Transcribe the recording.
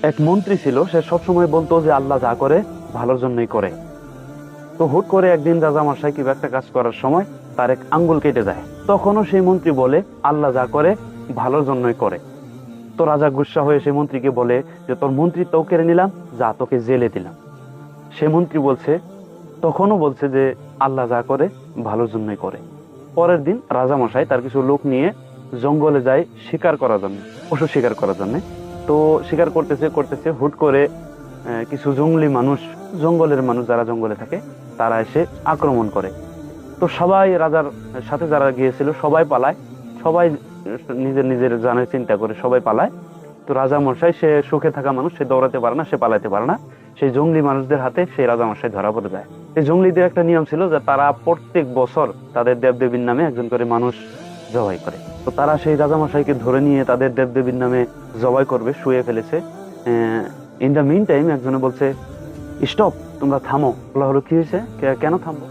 এক মন্ত্রী ছিল, সে সবসময় বলতো যে আল্লাহ যা করে ভালোর জন্যই করে। তো হুট করে একদিন রাজামশাই কিংবা একটা কাজ করার সময় তার এক আঙ্গুল কেটে যায়। তখনও সেই মন্ত্রী বলে আল্লাহ যা করে ভালোর জন্যই করে। তো রাজা গুসা হয়ে সেই মন্ত্রীকে বলে যে তোর মন্ত্রিত্বও কেড়ে নিলাম, যা তোকে জেলে দিলাম। সে মন্ত্রী বলছে, তখনও বলছে যে আল্লাহ যা করে ভালোর জন্যই করে। পরের দিন রাজামশাই তার কিছু লোক নিয়ে জঙ্গলে যায় শিকার করার জন্য, পশু শিকার করার জন্য। তো শিকার করতেছে করতেছে হুট করে কিছু জঙ্গলি মানুষ, জঙ্গলের মানুষ যারা জঙ্গলে থাকে, তারা এসে আক্রমণ করে। তো সবাই, রাজার সাথে যারা গিয়েছিল সবাই পালায়, সবাই নিজের নিজের জানের চিন্তা করে সবাই পালায়। তো রাজা মশাই, সে সুখে থাকা মানুষ, সে দৌড়াতে পারে না, সে পালাতে পারে না। সেই জঙ্গলি মানুষদের হাতে সেই রাজা মশাই ধরা পড়ে যায়। এই জঙ্গলিদের একটা নিয়ম ছিল যে তারা প্রত্যেক বছর তাদের দেবদেবীর নামে একজন করে মানুষ জবাই করে। তো তারা সেই রাজা মশাইকে ধরে নিয়ে তাদের দেবদেবীর নামে জবাই করবে, শুয়ে ফেলেছে। ইন দা মিন টাইম একজনে বলছে, স্টপ, তোমরা থামো। বলা হলো, কি হয়েছে, কেন থামবো?